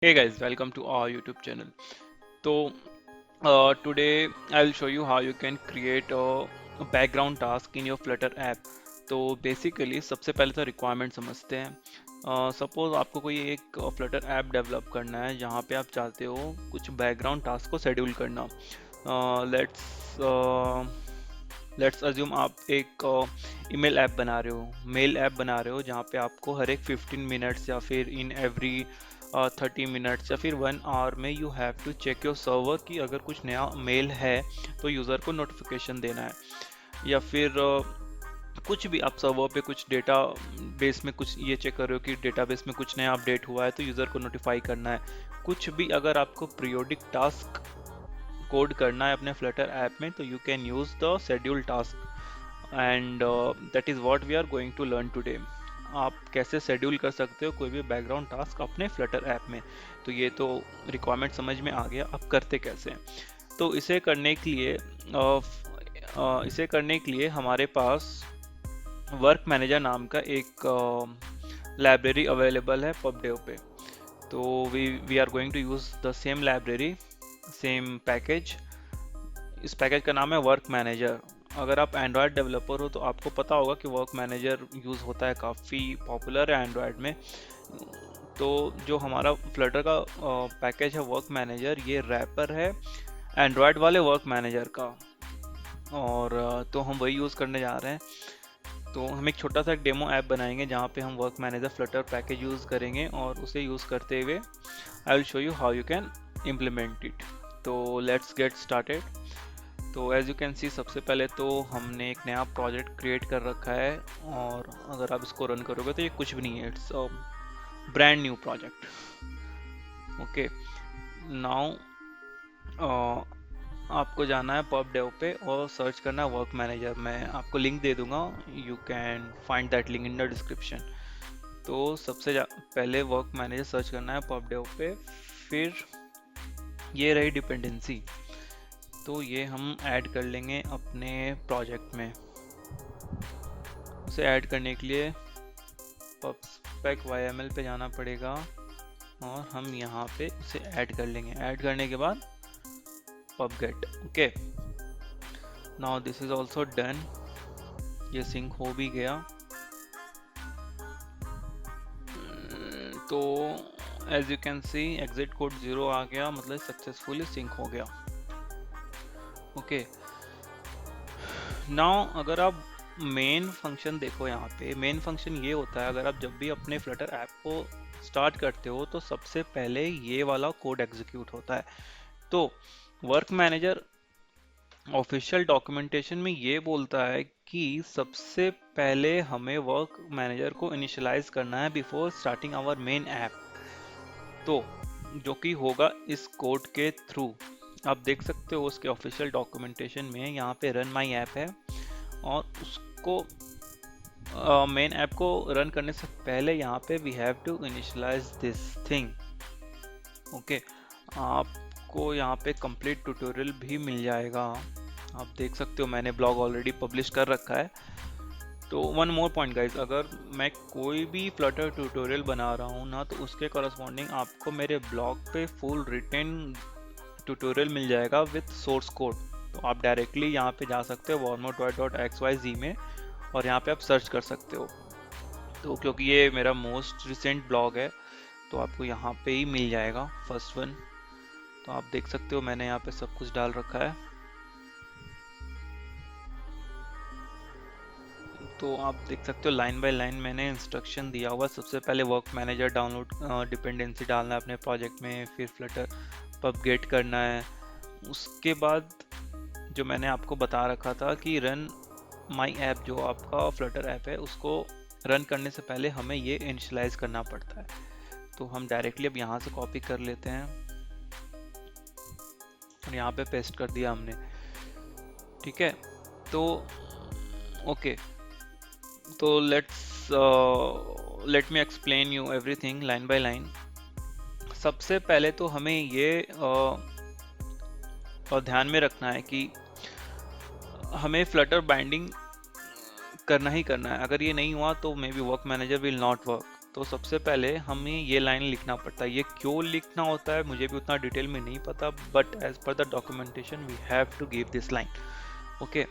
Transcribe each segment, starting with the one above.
Hey guys, welcome to our YouTube channel. So today I will show you how you can create a background task in your Flutter app. तो basically सबसे पहले तो requirement समझते हैं। Suppose आपको कोई एक फ्लटर ऐप डेवलप करना है जहाँ पे आप चाहते हो कुछ बैकग्राउंड टास्क को शेड्यूल करना। लेट्स अज्यूम आप एक ईमेल ऐप बना रहे हो, मेल ऐप बना रहे हो जहाँ पे आपको हर एक 15 मिनट्स या फिर इन एवरी 30 मिनट्स या फिर 1 आवर में you have to check your server कि अगर कुछ नया मेल है तो यूज़र को नोटिफिकेशन देना है, या फिर कुछ भी आप सर्वर पे कुछ डेटा बेस में कुछ ये चेक कर रहे हो कि डेटाबेस में कुछ नया अपडेट हुआ है तो यूज़र को नोटिफाई करना है। कुछ भी अगर आपको पीरियोडिक टास्क कोड करना है अपने फ्लटर ऐप में तो you can use the schedule task, and that is what we are going to learn today. आप कैसे शेड्यूल कर सकते हो कोई भी बैकग्राउंड टास्क अपने फ्लटर ऐप में। तो ये तो रिक्वायरमेंट समझ में आ गया, अब करते कैसे हैं। तो इसे करने के लिए हमारे पास वर्क मैनेजर नाम का एक लाइब्रेरी अवेलेबल है पबडेव पे। तो we are going to use the same library, same package. इस पैकेज का नाम है वर्क मैनेजर। अगर आप एंड्रॉयड डेवलपर हो तो आपको पता होगा कि वर्क मैनेजर यूज़ होता है, काफ़ी पॉपुलर है एंड्रॉयड में। तो जो हमारा फ्लटर का पैकेज है वर्क मैनेजर, ये रैपर है एंड्रॉयड वाले वर्क मैनेजर का, और तो हम वही यूज़ करने जा रहे हैं। तो हम एक छोटा सा डेमो ऐप बनाएंगे जहाँ पे हम work manager Flutter package use करेंगे, और उसे यूज़ करते हुए I will show you how you can implement it. तो लेट्स गेट स्टार्टेड। तो एज यू कैन सी, सबसे पहले तो हमने एक नया प्रोजेक्ट क्रिएट कर रखा है, और अगर आप इसको रन करोगे तो ये कुछ भी नहीं है, it's a brand new project. Okay, now आपको जाना है पबडेव पे और सर्च करना है वर्क मैनेजर। मैं आपको लिंक दे दूंगा, you can find that link in the description. तो सबसे पहले वर्क मैनेजर सर्च करना है पबडेव पे, फिर ये रही डिपेंडेंसी, तो ये हम ऐड कर लेंगे अपने प्रोजेक्ट में। उसे ऐड करने के लिए pubspec YML पे जाना पड़ेगा और हम यहाँ पे उसे ऐड कर लेंगे। ऐड करने के बाद pubget। Okay, now this is also done, ये सिंक हो भी गया। तो as you can see exit code 0 आ गया, मतलब सक्सेसफुली सिंक हो गया। ओके, नाउ अगर आप मेन फंक्शन देखो, यहाँ पे मेन फंक्शन ये होता है, अगर आप जब भी अपने फ्लटर ऐप को स्टार्ट करते हो तो सबसे पहले ये वाला कोड एग्जीक्यूट होता है। तो वर्क मैनेजर ऑफिशियल डॉक्यूमेंटेशन में ये बोलता है कि सबसे पहले हमें वर्क मैनेजर को इनिशियलाइज करना है before starting our main app, तो जो कि होगा इस कोड के थ्रू। आप देख सकते हो उसके ऑफिशियल डॉक्यूमेंटेशन में यहाँ पे रन माई ऐप है, और उसको मेन ऐप को रन करने से पहले यहाँ पे we have to initialize this thing. Okay, आपको यहाँ पे कंप्लीट ट्यूटोरियल भी मिल जाएगा, आप देख सकते हो, मैंने ब्लॉग ऑलरेडी पब्लिश कर रखा है। तो वन मोर पॉइंट गाइज, अगर मैं कोई भी फ्लटर ट्यूटोरियल बना रहा हूँ ना, तो उसके करस्पॉन्डिंग आपको मेरे ब्लॉग पे फुल रिटन ट्यूटोरियल मिल जाएगा विथ सोर्स कोड। तो आप डायरेक्टली यहाँ पे जा सकते हो warmodroid.xyz में, और यहाँ पे आप सर्च कर सकते हो। तो क्योंकि ये मेरा मोस्ट रिसेंट ब्लॉग है तो आपको यहाँ पे ही मिल जाएगा फर्स्ट वन। तो आप देख सकते हो मैंने यहाँ पे सब कुछ डाल रखा है। तो आप देख सकते हो लाइन बाय लाइन मैंने इंस्ट्रक्शन दिया हुआ। सबसे पहले वर्क मैनेजर डाउनलोड डिपेंडेंसी डालना है अपने प्रोजेक्ट में, फिर फ्लटर पबगेट करना है। उसके बाद जो मैंने आपको बता रखा था कि रन माई ऐप, जो आपका फ्लटर ऐप है उसको रन करने से पहले हमें ये इनिशियलाइज करना पड़ता है। तो हम डायरेक्टली अब यहाँ से कॉपी कर लेते हैं और यहाँ पे पेस्ट कर दिया हमने। ठीक है, तो ओके, तो let me explain you everything line by line. सबसे पहले तो हमें ये ध्यान में रखना है कि हमें फ्लटर बाइंडिंग करना ही करना है। अगर ये नहीं हुआ तो may be work manager will not work. तो सबसे पहले हमें ये लाइन लिखना पड़ता है। ये क्यों लिखना होता है मुझे भी उतना डिटेल में नहीं पता, but as per the documentation we have to give this line. Okay,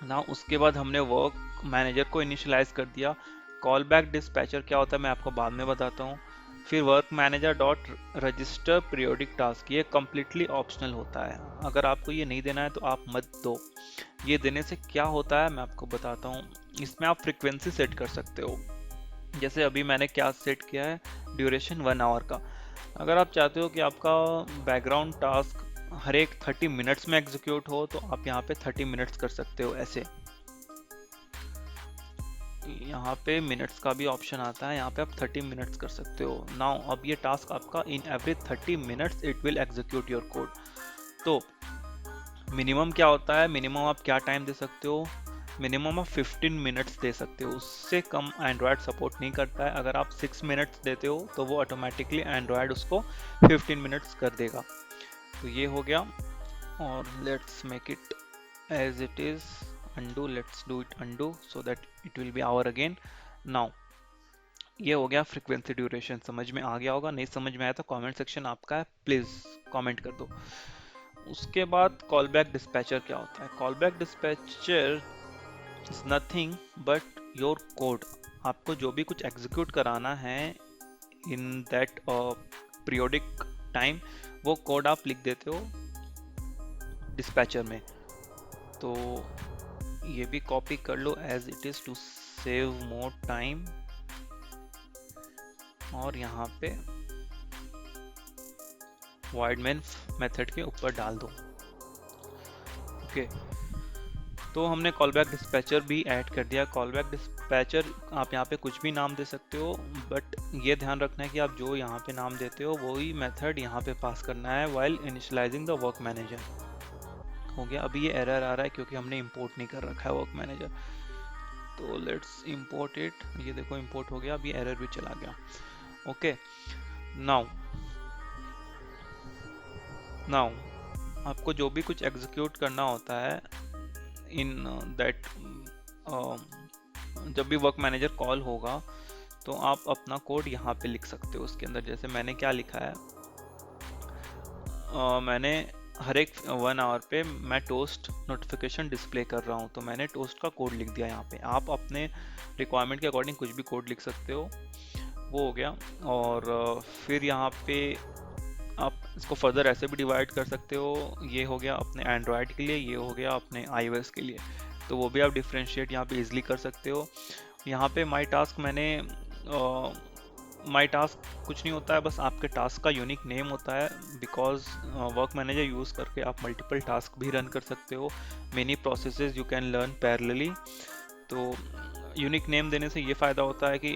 ना उसके बाद हमने वर्क मैनेजर को इनिशियलाइज कर दिया। कॉल बैक डिस्पैचर क्या होता है मैं आपको बाद में बताता हूँ। फिर work manager dot register periodic task, ये कम्प्लीटली ऑप्शनल होता है, अगर आपको ये नहीं देना है तो आप मत दो। ये देने से क्या होता है मैं आपको बताता हूँ। इसमें आप फ्रिक्वेंसी सेट कर सकते हो। जैसे अभी मैंने क्या सेट किया है, ड्यूरेशन 1 आवर का। अगर आप चाहते हो कि आपका बैकग्राउंड टास्क हर एक 30 मिनट्स में एग्जीक्यूट हो तो आप यहाँ पे 30 मिनट्स कर सकते हो। ऐसे यहाँ पे मिनट्स का भी ऑप्शन आता है, यहाँ पे आप 30 मिनट्स कर सकते हो। नाउ अब ये टास्क आपका in every 30 minutes it will execute your code. तो मिनिमम क्या होता है, मिनिमम आप क्या टाइम दे सकते हो, मिनिमम आप 15 मिनट्स दे सकते हो, उससे कम एंड्रॉयड सपोर्ट नहीं करता है। अगर आप 6 मिनट्स देते हो तो वो ऑटोमेटिकली एंड्रॉयड उसको 15 मिनट्स कर देगा। तो ये हो गया, और let's make it as it is undo, let's do it undo so that it will be hour again now। ये हो गया फ्रीक्वेंसी ड्यूरेशन। समझ में आ गया होगा, नहीं समझ में आया तो कमेंट सेक्शन आपका है, प्लीज कमेंट कर दो। उसके बाद कॉल बैक डिस्पैचर क्या होता है। Call back dispatcher is nothing but your code. आपको जो भी कुछ एग्जीक्यूट कराना है इन दैट पीरियोडिक टाइम, वो कोड आप लिख देते हो डिस्पैचर में। तो ये भी कॉपी कर लो as it is to save more time, और यहाँ पे void main मेथड के ऊपर डाल दो। ओके, तो हमने कॉल बैक डिस्पैचर भी ऐड कर दिया। कॉल बैक डिस्पैचर आप यहाँ पे कुछ भी नाम दे सकते हो, बट ये ध्यान रखना है कि आप जो यहाँ पे नाम देते हो वही मेथड यहाँ पे पास करना है while initialising the work manager. हो गया। अभी ये एरर आ रहा है क्योंकि हमने इंपोर्ट नहीं कर रखा है वर्क मैनेजर, तो लेट्स इंपोर्ट इट। ये देखो इंपोर्ट हो गया, अभी एरर भी चला गया। ओके, नाउ आपको जो भी कुछ एग्जीक्यूट करना होता है इन दैट, जब भी वर्क मैनेजर कॉल होगा तो आप अपना कोड यहाँ पे लिख सकते हो उसके अंदर। जैसे मैंने क्या लिखा है, मैंने हर एक 1 आवर पे मैं टोस्ट नोटिफिकेशन डिस्प्ले कर रहा हूँ, तो मैंने टोस्ट का कोड लिख दिया यहाँ पे। आप अपने रिक्वायरमेंट के अकॉर्डिंग कुछ भी कोड लिख सकते हो। वो हो गया। और फिर यहाँ पे आप इसको फर्दर ऐसे भी डिवाइड कर सकते हो। ये हो गया अपने एंड्रॉयड के लिए, ये हो गया अपने iOS के लिए, तो वो भी आप डिफ्रेंशिएट यहाँ पे इजीली कर सकते हो। यहाँ पे माई टास्क, मैंने माई टास्क कुछ नहीं होता है, बस आपके टास्क का यूनिक नेम होता है। बिकॉज वर्क मैनेजर यूज़ करके आप मल्टीपल टास्क भी रन कर सकते हो, many processes you can learn parallelly. तो यूनिक नेम देने से ये फ़ायदा होता है कि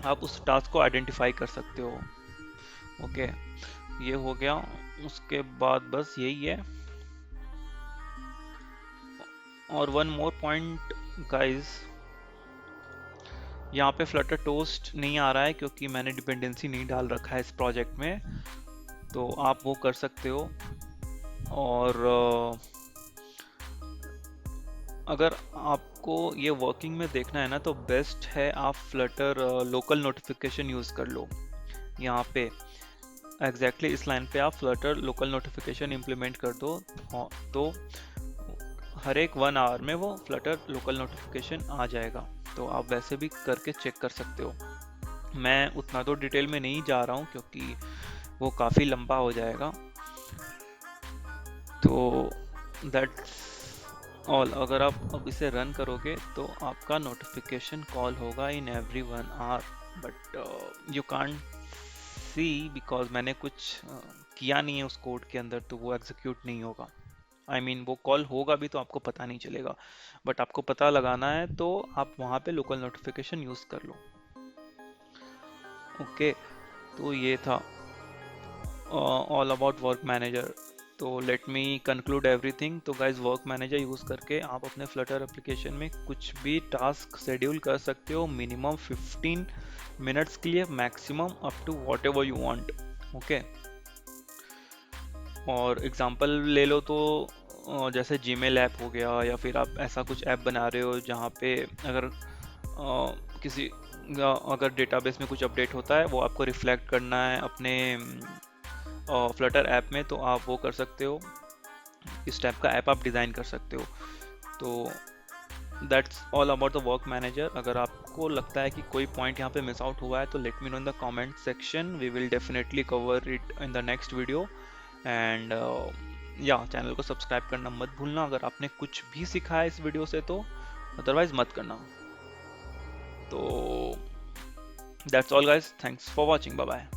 आप उस टास्क को आइडेंटिफाई कर सकते हो। ओके, ये हो गया। उसके बाद बस यही है। और वन मोर पॉइंट गाइज, यहाँ पे फ्लटर टोस्ट नहीं आ रहा है क्योंकि मैंने डिपेंडेंसी नहीं डाल रखा है इस प्रोजेक्ट में, तो आप वो कर सकते हो। और अगर आपको ये वर्किंग में देखना है ना, तो बेस्ट है आप फ्लटर लोकल नोटिफिकेशन यूज़ कर लो। यहाँ पे एग्जैक्टली इस लाइन पे आप फ्लटर लोकल नोटिफिकेशन इम्प्लीमेंट कर दो, तो हर एक 1 आवर में वो फ्लटर लोकल नोटिफिकेशन आ जाएगा। तो आप वैसे भी करके चेक कर सकते हो। मैं उतना तो डिटेल में नहीं जा रहा हूँ क्योंकि वो काफ़ी लंबा हो जाएगा। तो दैट्स ऑल। अगर आप अब इसे रन करोगे तो आपका नोटिफिकेशन कॉल होगा in every 1 hour, but you can't see because मैंने कुछ किया नहीं है उस कोड के अंदर, तो वो एग्जीक्यूट नहीं होगा। I mean, वो कॉल होगा भी तो आपको पता नहीं चलेगा, बट आपको पता लगाना है तो आप वहाँ पे लोकल नोटिफिकेशन यूज़ कर लो। ओके, तो ये था ऑल अबाउट वर्क मैनेजर। तो लेट मी कंक्लूड एवरीथिंग। तो गाइज, वर्क मैनेजर यूज़ करके आप अपने फ्लटर एप्लीकेशन में कुछ भी टास्क शेड्यूल कर सकते हो, मिनिमम 15 मिनट्स के लिए, maximum up to whatever you want. Okay, और एग्जांपल ले लो तो जैसे जीमेल ऐप हो गया, या फिर आप ऐसा कुछ ऐप बना रहे हो जहाँ पे अगर किसी अगर डेटाबेस में कुछ अपडेट होता है वो आपको रिफ्लेक्ट करना है अपने फ्लटर ऐप में, तो आप वो कर सकते हो। इस टाइप का ऐप आप डिज़ाइन कर सकते हो। तो that's all about the work manager. अगर आपको लगता है कि कोई पॉइंट यहाँ पे मिस आउट हुआ है तो let me know in the comment section, we will definitely cover it in the next video. And या चैनल को सब्सक्राइब करना मत भूलना अगर आपने कुछ भी सीखा है इस वीडियो से, तो अदरवाइज मत करना। तो that's all guys, thanks for watching, bye bye.